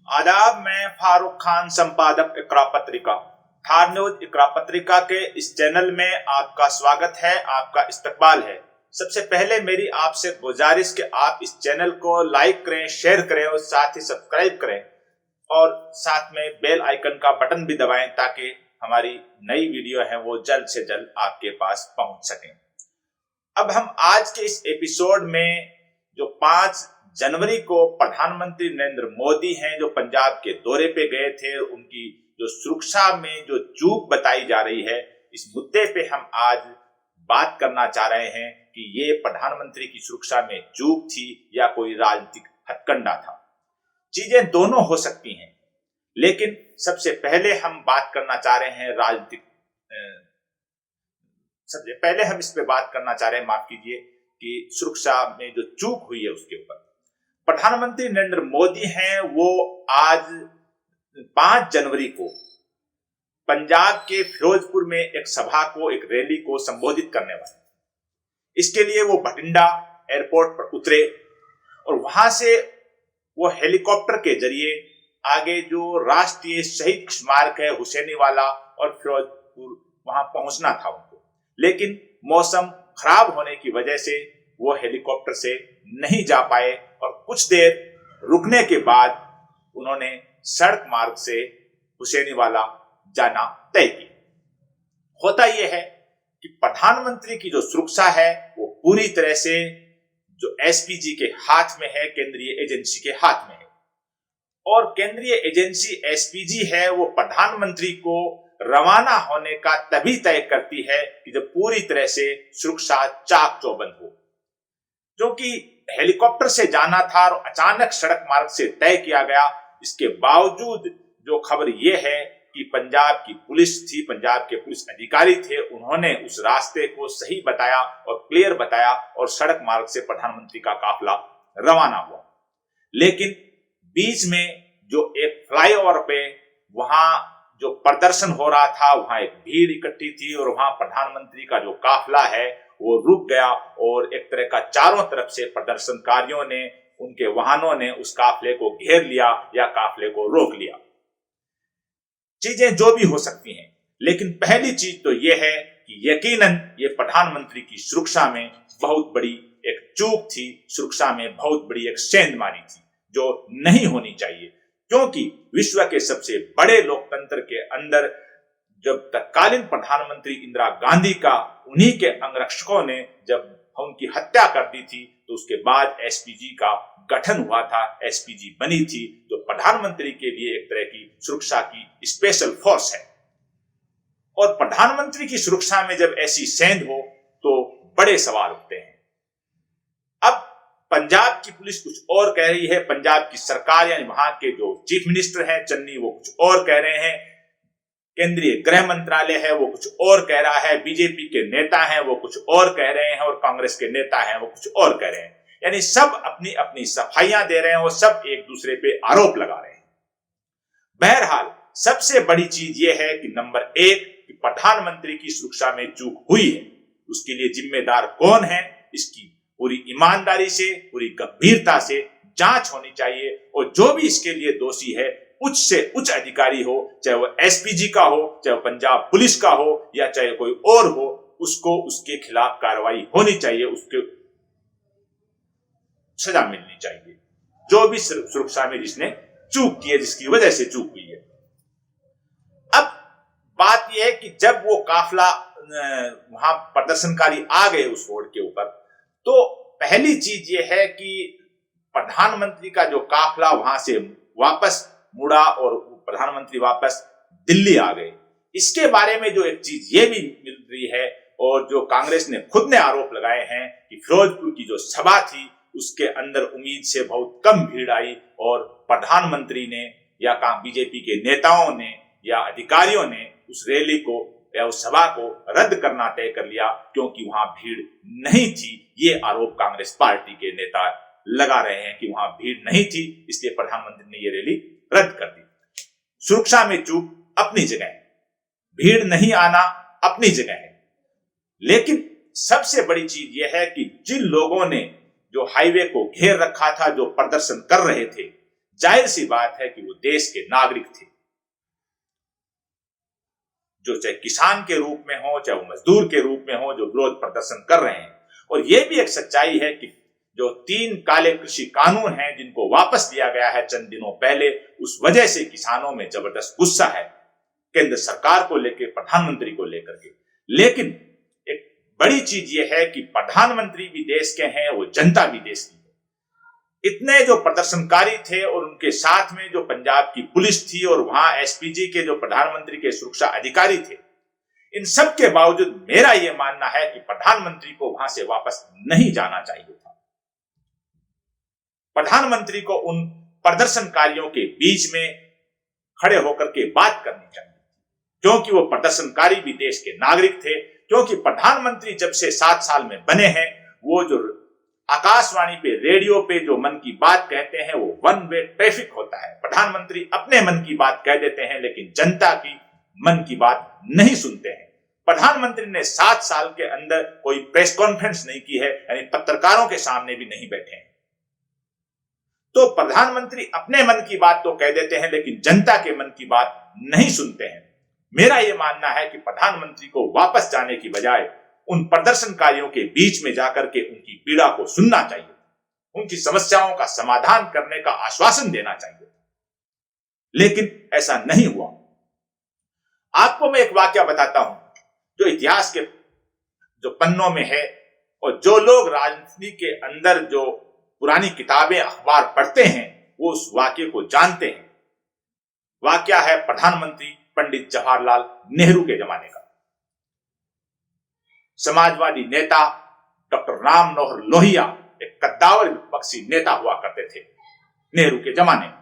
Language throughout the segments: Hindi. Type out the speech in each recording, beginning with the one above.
आदाब। मैं फारूक खान, संपादक इकरा पत्रिका। थार न्यूज इकरा पत्रिका के इस चैनल में आपका स्वागत है, आपका इस्तकबाल है। सबसे पहले मेरी आपसे गुजारिश कि आप इस चैनल को लाइक करें, शेयर करें और साथ ही सब्सक्राइब करें और साथ में बेल आइकन का बटन भी दबाएं ताकि हमारी नई वीडियो है वो जल्द से जल्द आपके पास पहुंच सकें। अब हम आज के इस एपिसोड में जो 5 जनवरी को प्रधानमंत्री नरेंद्र मोदी हैं जो पंजाब के दौरे पे गए थे, उनकी जो सुरक्षा में जो चूक बताई जा रही है, इस मुद्दे पे हम आज बात करना चाह रहे हैं कि ये प्रधानमंत्री की सुरक्षा में चूक थी या कोई राजनीतिक हथकंडा था। चीजें दोनों हो सकती हैं, लेकिन सबसे पहले हम बात करना चाह रहे हैं सबसे पहले हम इस पे बात करना चाह रहे हैं, माफ कीजिए, कि सुरक्षा में जो चूक हुई है उसके ऊपर। प्रधानमंत्री नरेंद्र मोदी हैं वो आज 5 जनवरी को पंजाब के फिरोजपुर में एक सभा को, एक रैली को संबोधित करने वाले। इसके लिए वो बठिंडा एयरपोर्ट पर उतरे और वहां से वो हेलीकॉप्टर के जरिए आगे जो राष्ट्रीय शहीद स्मारक है हुसैनीवाला और फिरोजपुर, वहां पहुंचना था उनको। लेकिन मौसम खराब होने की वजह से वो हेलीकॉप्टर से नहीं जा पाए और कुछ देर रुकने के बाद उन्होंने सड़क मार्ग से हुसैनीवाला जाना तय किया। होता यह है कि प्रधानमंत्री की जो सुरक्षा है वो पूरी तरह से जो एसपीजी के हाथ में है, केंद्रीय एजेंसी के हाथ में है। और केंद्रीय एजेंसी एसपीजी है वो प्रधानमंत्री को रवाना होने का तभी तय करती है कि जब पूरी तरह से सुरक्षा चाक चौबंद हो। क्योंकि हेलीकॉप्टर से जाना था और अचानक सड़क मार्ग से तय किया गया, इसके बावजूद जो खबर यह है कि पंजाब की पुलिस थी, पंजाब के पुलिस अधिकारी थे, उन्होंने उस रास्ते को सही बताया और क्लियर बताया और सड़क मार्ग से प्रधानमंत्री का काफिला रवाना हुआ। लेकिन बीच में जो एक फ्लाईओवर पे वहां जो प्रदर्शन हो रहा था, वहां एक भीड़ इकट्ठी थी और वहां प्रधानमंत्री का जो काफिला है वो रुक गया और एक तरह का चारों तरफ से प्रदर्शनकारियों ने, उनके वाहनों ने उस काफिले को घेर लिया या काफिले को रोक लिया। चीजें जो भी हो सकती हैं, लेकिन पहली चीज तो यह है कि यकीनन ये प्रधानमंत्री की सुरक्षा में बहुत बड़ी एक चूक थी, सुरक्षा में बहुत बड़ी एक सेंधमारी थी जो नहीं होनी चाहिए। क्योंकि विश्व के सबसे बड़े लोकतंत्र के अंदर जब तत्कालीन प्रधानमंत्री इंदिरा गांधी का उन्हीं के अंगरक्षकों ने जब उनकी हत्या कर दी थी, तो उसके बाद एसपीजी का गठन हुआ था, एसपीजी बनी थी, जो प्रधानमंत्री के लिए एक तरह की सुरक्षा की स्पेशल फोर्स है। और प्रधानमंत्री की सुरक्षा में जब ऐसी सेंध हो तो बड़े सवाल उठते हैं। अब पंजाब की पुलिस कुछ और कह रही है, पंजाब की सरकार यानी वहां के जो चीफ मिनिस्टर हैं चन्नी, वो कुछ और कह रहे हैं, केंद्रीय गृह मंत्रालय है वो कुछ और कह रहा है, बीजेपी के नेता हैं वो कुछ और कह रहे हैं और कांग्रेस के नेता हैं वो कुछ और कह रहे हैं। यानी सब अपनी अपनी सफाइयां दे रहे हैं और सब एक दूसरे पे आरोप लगा रहे हैं। बहरहाल सबसे बड़ी चीज यह है कि नंबर 1 कि प्रधानमंत्री की सुरक्षा में चूक हुई है, उसके लिए जिम्मेदार कौन है, इसकी पूरी ईमानदारी से, पूरी गंभीरता से जांच होनी चाहिए और जो भी इसके लिए दोषी है उच्च से उच्च अधिकारी हो, चाहे वो एसपीजी का हो, चाहे वो पंजाब पुलिस का हो या चाहे कोई और हो, उसको उसके खिलाफ कार्रवाई होनी चाहिए, उसके सजा मिलनी चाहिए जो भी सुरक्षा में जिसने चूक की है, जिसकी वजह से चूक हुई है। अब बात यह है कि जब वो काफिला वहां प्रदर्शनकारी आ गए उस रोड के ऊपर, तो पहली चीज ये है कि प्रधानमंत्री का जो काफिला वहां से वापस मुड़ा और प्रधानमंत्री वापस दिल्ली आ गए। इसके बारे में जो एक चीज ये भी मिल रही है और जो कांग्रेस ने खुद ने आरोप लगाए हैं कि फिरोजपुर की जो सभा थी उसके अंदर उम्मीद से बहुत कम भीड़ आई और प्रधानमंत्री ने या बीजेपी के नेताओं ने या अधिकारियों ने उस रैली को या उस सभा को रद्द करना तय कर लिया क्योंकि वहां भीड़ नहीं थी। ये आरोप कांग्रेस पार्टी के नेता लगा रहे हैं कि वहां भीड़ नहीं थी, इसलिए प्रधानमंत्री ने ये रैली रद्द कर दी। सुरक्षा में चूक अपनी जगह है, भीड़ नहीं आना अपनी जगह है, लेकिन सबसे बड़ी चीज यह है कि जिन लोगों ने जो हाईवे को घेर रखा था, जो प्रदर्शन कर रहे थे, जाहिर सी बात है कि वो देश के नागरिक थे, जो चाहे किसान के रूप में हो, चाहे वो मजदूर के रूप में हो, जो विरोध प्रदर्शन कर रहे हैं। और ये भी एक सच्चाई है कि जो 3 काले कृषि कानून हैं जिनको वापस लिया गया है चंद दिनों पहले, उस वजह से किसानों में जबरदस्त गुस्सा है केंद्र सरकार को लेकर, प्रधानमंत्री को लेकर के। लेकिन एक बड़ी चीज ये है कि प्रधानमंत्री भी देश के हैं, वो जनता भी देश की है। इतने जो प्रदर्शनकारी थे और उनके साथ में जो पंजाब की पुलिस थी और वहां एसपीजी के जो प्रधानमंत्री के सुरक्षा अधिकारी थे, इन सब के बावजूद मेरा यह मानना है कि प्रधानमंत्री को वहां से वापस नहीं जाना चाहिए था। प्रधानमंत्री को उन प्रदर्शनकारियों के बीच में खड़े होकर के बात करनी चाहिए, क्योंकि वो प्रदर्शनकारी भी देश के नागरिक थे। क्योंकि प्रधानमंत्री जब से 7 साल में बने हैं, वो जो आकाशवाणी पे, रेडियो पे जो मन की बात कहते हैं, वो 1 वे ट्रैफिक होता है। प्रधानमंत्री अपने मन की बात कह देते हैं, लेकिन जनता की मन की बात नहीं सुनते हैं। प्रधानमंत्री ने 7 साल के अंदर कोई प्रेस कॉन्फ्रेंस नहीं की है, यानी पत्रकारों के सामने भी नहीं बैठे हैं। तो प्रधानमंत्री अपने मन की बात तो कह देते हैं, लेकिन जनता के मन की बात नहीं सुनते हैं। मेरा यह मानना है कि प्रधानमंत्री को वापस जाने की बजाय उन प्रदर्शनकारियों के बीच में जाकर के उनकी पीड़ा को सुनना चाहिए, उनकी समस्याओं का समाधान करने का आश्वासन देना चाहिए। लेकिन ऐसा नहीं हुआ। आपको मैं एक वाकया बताता हूं जो इतिहास के जो पन्नों में है, और जो लोग राजनीति के अंदर जो पुरानी किताबें, अखबार पढ़ते हैं, वो उस वाक्य को जानते हैं। वाकया है प्रधानमंत्री पंडित जवाहरलाल नेहरू के जमाने का। समाजवादी नेता डॉक्टर राम मनोहर लोहिया एक कद्दावर विपक्षी नेता हुआ करते थे नेहरू के जमाने में।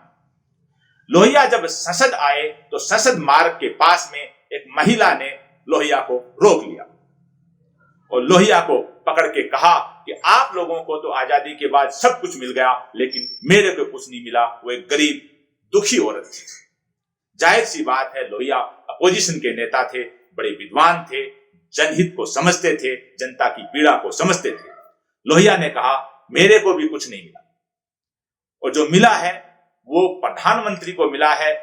लोहिया जब संसद आए तो संसद मार्ग के पास में एक महिला ने लोहिया को रोक लिया और लोहिया को पकड़ के कहा कि आप लोगों को तो आजादी के बाद सब कुछ मिल गया, लेकिन मेरे को कुछ नहीं मिला। वो एक गरीब दुखी औरत थी। जाहिर सी बात है, लोहिया अपोजिशन के नेता थे, बड़े विद्वान थे, जनहित को समझते थे, जनता की पीड़ा को समझते थे। लोहिया ने कहा मेरे को भी कुछ नहीं मिला, और जो मिला है वो प्रधानमंत्री को मिला है।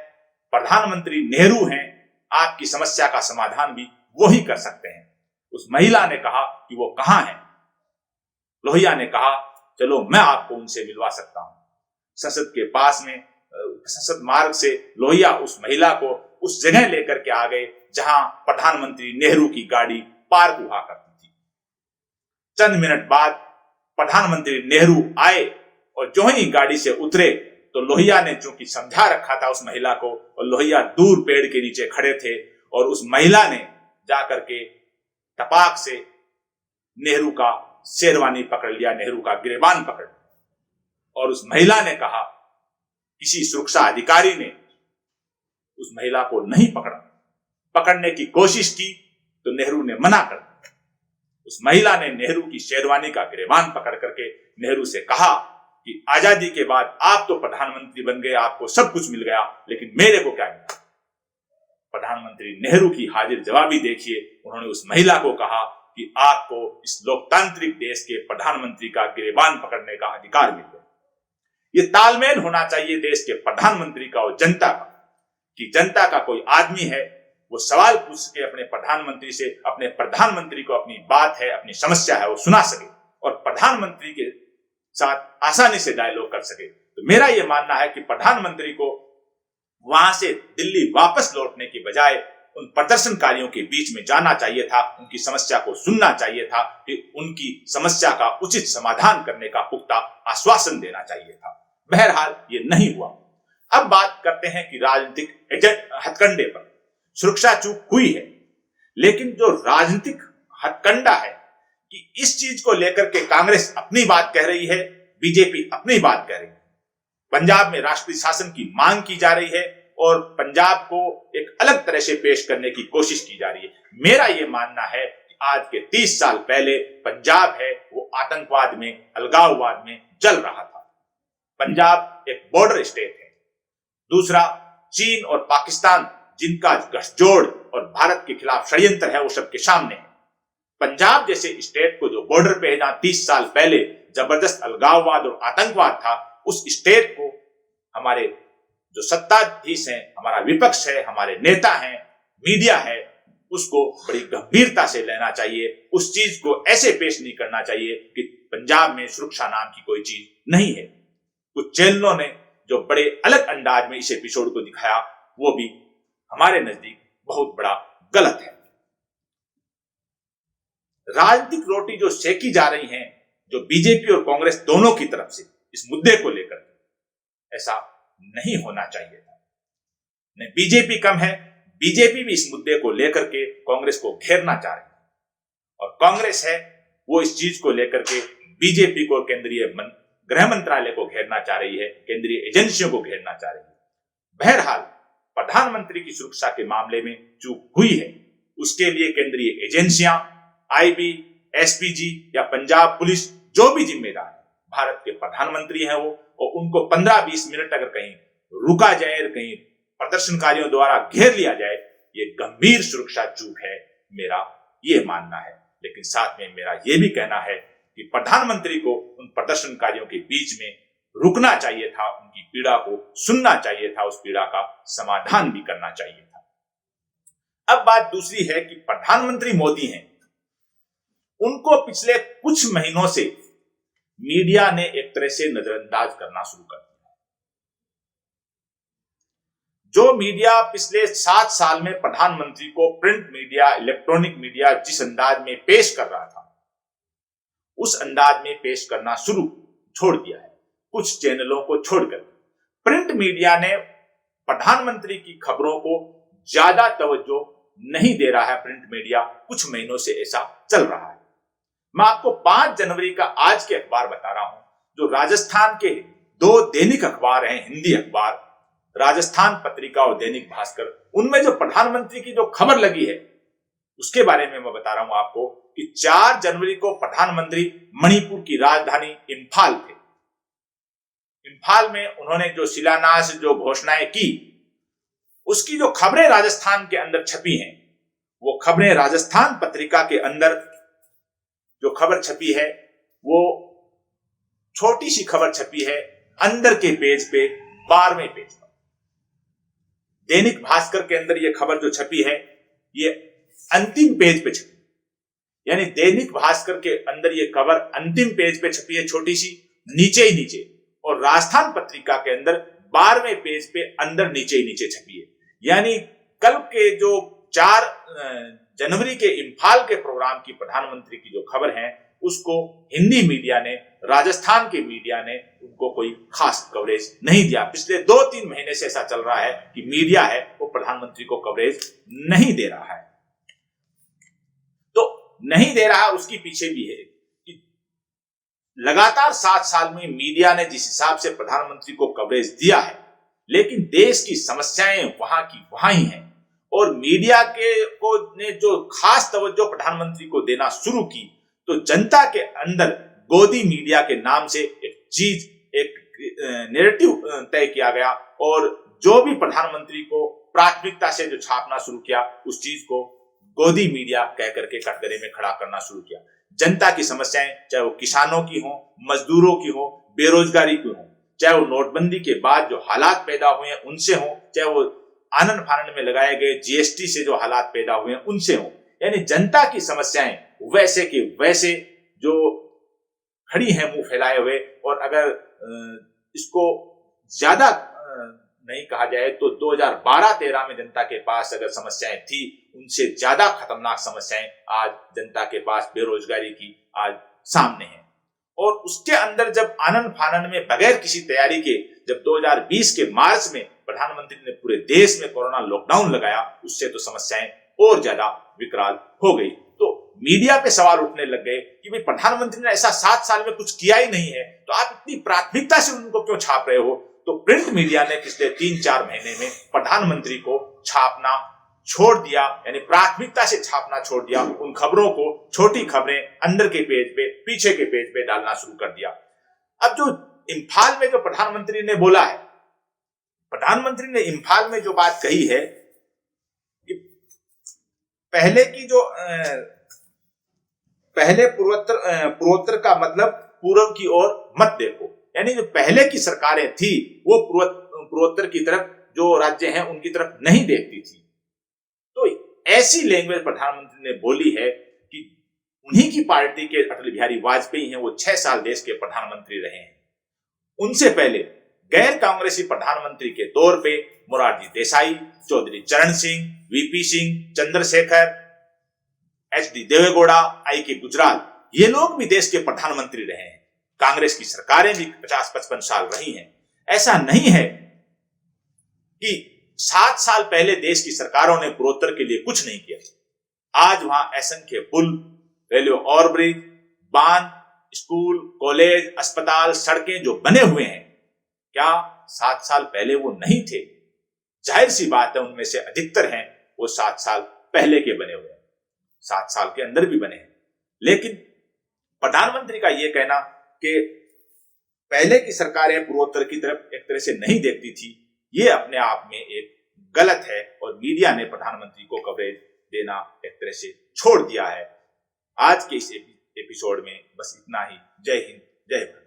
प्रधानमंत्री नेहरू हैं, आपकी समस्या का समाधान भी वो ही कर सकते हैं। उस महिला ने कहा कि वो कहां है। लोहिया ने कहा चलो मैं आपको उनसे मिलवा सकता हूं। संसद के पास में, संसद मार्ग से लोहिया उस महिला को उस जगह लेकर के आ गए जहां प्रधानमंत्री नेहरू की गाड़ी पार्क हुआ करती थी। चंद मिनट बाद प्रधानमंत्री नेहरू आए और जो ही गाड़ी से उतरे तो लोहिया ने चूंकि समझा रखा था उस महिला को, और लोहिया दूर पेड़ के नीचे खड़े थे, और उस महिला ने जाकर के तपाक से नेहरू का शेरवानी पकड़ लिया, नेहरू का गिरेबान पकड़ लिया। और उस महिला ने कहा, किसी सुरक्षा अधिकारी ने उस महिला को नहीं पकड़ा। पकड़ने की कोशिश की तो नेहरू ने मना कर दिया। उस महिला ने नेहरू की शेरवानी का गिरेबान पकड़ करके नेहरू से कहा कि आजादी के बाद आप तो प्रधानमंत्री बन गए, आपको सब कुछ मिल गया, लेकिन मेरे को क्या मिला। प्रधानमंत्री नेहरू की हाजिर जवाबी देखिए। उन्होंने उस महिला को कहा कि आपको इस लोकतांत्रिक देश के प्रधानमंत्री का गिरेबान पकड़ने का अधिकार मिल गया। ये तालमेल होना चाहिए देश के प्रधानमंत्री का और जनता का, कि जनता का कोई आदमी है वो सवाल पूछ सके अपने प्रधानमंत्री से, अपने प्रधानमंत्री को अपनी बात है, अपनी समस्या है वो सुना सके, और प्रधानमंत्री के साथ आसानी से डायलॉग कर सके। तो मेरा यह मानना है कि प्रधानमंत्री को वहां से दिल्ली वापस लौटने की बजाय उन प्रदर्शनकारियों के बीच में जाना चाहिए था, उनकी समस्या को सुनना चाहिए था, कि उनकी समस्या का उचित समाधान करने का पुख्ता आश्वासन देना चाहिए था। बहरहाल ये नहीं हुआ। अब बात करते हैं कि राजनीतिक हथकंडे पर। सुरक्षा चूक हुई है, लेकिन जो राजनीतिक हथकंडा है कि इस चीज को लेकर के कांग्रेस अपनी बात कह रही है, बीजेपी अपनी बात कह रही है। पंजाब में राष्ट्रीय शासन की मांग की जा रही है और पंजाब को एक अलग तरह से पेश करने की कोशिश की जा रही है। मेरा यह मानना है कि आज के 30 साल पहले पंजाब है वो आतंकवाद में, अलगाववाद में जल रहा था। पंजाब एक बॉर्डर स्टेट है। दूसरा, चीन और पाकिस्तान जिनका गठजोड़ और भारत के खिलाफ षड्यंत्र है वो सबके सामने है। पंजाब जैसे स्टेट को जो बॉर्डर पे है, जहां 30 साल पहले जबरदस्त अलगाववाद और आतंकवाद था, उस स्टेट को हमारे जो सत्ताधीश हैं, हमारा विपक्ष है, हमारे नेता हैं, मीडिया है, उसको बड़ी गंभीरता से लेना चाहिए। उस चीज को ऐसे पेश नहीं करना चाहिए कि पंजाब में सुरक्षा नाम की कोई चीज नहीं है। कुछ चैनलों ने जो बड़े अलग अंदाज में इस एपिसोड को दिखाया, वो भी हमारे नजदीक बहुत बड़ा गलत है। राजनीतिक रोटी जो सेकी जा रही है, जो बीजेपी और कांग्रेस दोनों की तरफ से इस मुद्दे को लेकर, ऐसा नहीं होना चाहिए था। नहीं, बीजेपी कम है, बीजेपी भी इस मुद्दे को लेकर के कांग्रेस को घेरना चाह रही है, और कांग्रेस है वो इस चीज को लेकर के बीजेपी को, केंद्रीय गृह मंत्रालय को घेरना चाह रही है, केंद्रीय एजेंसियों को घेरना चाह रही है। बहरहाल प्रधानमंत्री की सुरक्षा के मामले में चूक हुई है, उसके लिए केंद्रीय एजेंसियां, आईबी, एसपीजी या पंजाब पुलिस जो भी जिम्मेदार है, भारत के प्रधानमंत्री हैं वो, और उनको 15-20 मिनट अगर कहीं रुका जाए, कहीं प्रदर्शनकारियों द्वारा घेर लिया जाए, ये गंभीर सुरक्षा चूक है, मेरा ये मानना है। लेकिन साथ में मेरा ये भी कहना है कि प्रधानमंत्री को उन प्रदर्शनकारियों के बीच में रुकना चाहिए था, उनकी पीड़ा को सुनना चाहिए था, उस पीड़ा का समाधान भी करना चाहिए था। अब बात दूसरी है कि प्रधानमंत्री मोदी हैं, उनको पिछले कुछ महीनों से मीडिया ने एक तरह से नजरअंदाज करना शुरू कर दिया। जो मीडिया पिछले 7 साल में प्रधानमंत्री को प्रिंट मीडिया, इलेक्ट्रॉनिक मीडिया जिस अंदाज में पेश कर रहा था, उस अंदाज में पेश करना छोड़ दिया है। कुछ चैनलों को छोड़कर प्रिंट मीडिया ने प्रधानमंत्री की खबरों को ज्यादा तवज्जो नहीं दे रहा है। प्रिंट मीडिया कुछ महीनों से ऐसा चल रहा है। मैं आपको 5 जनवरी का आज के अखबार बता रहा हूं, जो राजस्थान के 2 दैनिक अखबार हैं, हिंदी अखबार, राजस्थान पत्रिका और दैनिक भास्कर, उनमें जो प्रधानमंत्री की जो खबर लगी है उसके बारे में मैं बता रहा हूं आपको कि 4 जनवरी को प्रधानमंत्री मणिपुर की राजधानी इंफाल थे। इंफाल में उन्होंने जो शिलान्यास, जो घोषणाएं की, उसकी जो खबरें राजस्थान के अंदर छपी हैं, वो खबरें राजस्थान पत्रिका के अंदर जो खबर छपी है, वो छोटी सी खबर छपी है अंदर के पेज पे, 12वें पेज पर। दैनिक भास्कर के अंदर ये खबर जो छपी है, ये अंतिम पेज पे छपी, यानी दैनिक भास्कर के अंदर ये खबर अंतिम पेज पे छपी है, छोटी सी, नीचे ही नीचे, और राजस्थान पत्रिका के अंदर 12वें पेज पे अंदर नीचे ही नीचे छपी है। यानी कल के जो 4 जनवरी के इंफाल के प्रोग्राम की प्रधानमंत्री की जो खबर है, उसको हिंदी मीडिया ने, राजस्थान के मीडिया ने उनको कोई खास कवरेज नहीं दिया। पिछले 2-3 महीने से ऐसा चल रहा है कि मीडिया है वो प्रधानमंत्री को कवरेज नहीं दे रहा है। तो नहीं दे रहा, उसके पीछे भी है कि लगातार 7 साल में मीडिया ने जिस हिसाब से प्रधानमंत्री को कवरेज दिया है, लेकिन देश की समस्याएं वहां की वहां ही हैं, और मीडिया ने जो खास तवज्जो प्रधानमंत्री को देना शुरू की, तो जनता के अंदर गोदी मीडिया के नाम से एक नैरेटिव तय किया गया, और जो भी प्रधानमंत्री को प्राथमिकता से जो छापना शुरू किया, उस चीज को गोदी मीडिया कह करके कटघरे में खड़ा करना शुरू किया। जनता की समस्याएं, चाहे वो किसानों की हो, मजदूरों की हो, बेरोजगारी की हो, चाहे वो नोटबंदी के बाद जो हालात पैदा हुए हैं उनसे हो, चाहे वो आनन फानन में लगाए गए जीएसटी से जो हालात पैदा हुए हैं उनसे हो, यानी जनता की समस्याएं वैसे की वैसे जो खड़ी है मुंह फैलाए हुए। और अगर इसको ज्यादा नहीं कहा जाए तो 2012-13 में जनता के पास अगर समस्याएं थी, उनसे ज्यादा खतरनाक समस्याएं आज जनता के पास बेरोजगारी की आज सामने है। और उसके अंदर जब आनन फानन में बगैर किसी तैयारी के जब 2020 के मार्च में प्रधानमंत्री ने पूरे देश में कोरोना लॉकडाउन लगाया, उससे तो समस्याएं और ज्यादा विकराल हो गई। तो मीडिया पे सवाल उठने लग गए कि भाई प्रधानमंत्री ने ऐसा 7 साल में कुछ किया ही नहीं है, तो आप इतनी प्राथमिकता से उनको क्यों छाप रहे हो। तो प्रिंट मीडिया ने पिछले 3-4 महीने में प्रधानमंत्री को छापना छोड़ दिया, यानी प्राथमिकता से छापना छोड़ दिया। उन खबरों को, छोटी खबरें अंदर के पेज पे, पीछे के पेज पे डालना शुरू कर दिया। अब जो इंफाल में जो प्रधानमंत्री ने बोला है, प्रधानमंत्री ने इंफाल में जो बात कही है कि पहले की जो पहले पूर्वोत्तर का मतलब पूर्व की ओर मत देखो, यानी जो पहले की सरकारें थी वो पूर्वोत्तर की तरफ जो राज्य हैं उनकी तरफ नहीं देखती थी। तो ऐसी लैंग्वेज प्रधानमंत्री ने बोली है कि उन्हीं की पार्टी के अटल बिहारी वाजपेयी हैं, वो 6 साल देश के प्रधानमंत्री रहे हैं। उनसे पहले गैर कांग्रेसी प्रधानमंत्री के तौर पे Morarji Desai, Chaudhary Charan Singh, VP Singh, Chandrashekhar, HD Deve Gowda, IK. Gujral, ये लोग भी देश के प्रधानमंत्री रहे हैं। कांग्रेस की सरकारें भी 50-55 साल रही हैं। ऐसा नहीं है कि 7 साल पहले देश की सरकारों ने पूर्वोत्तर के लिए कुछ नहीं किया। आज वहां असंख्य पुल, रेलवे ओवरब्रिज, बांध, स्कूल, कॉलेज, अस्पताल, सड़कें जो बने हुए हैं, क्या 7 साल पहले वो नहीं थे? जाहिर सी बात है उनमें से अधिकतर हैं वो 7 साल पहले के बने हुए हैं, 7 साल के अंदर भी बने हैं। लेकिन प्रधानमंत्री का यह कहना कि पहले की सरकारें पूर्वोत्तर की तरफ एक तरह से नहीं देखती थी, ये अपने आप में एक गलत है और मीडिया ने प्रधानमंत्री को कवरेज देना एक तरह से छोड़ दिया है। आज के इस एपिसोड में बस इतना ही। जय हिंद, जय भारत।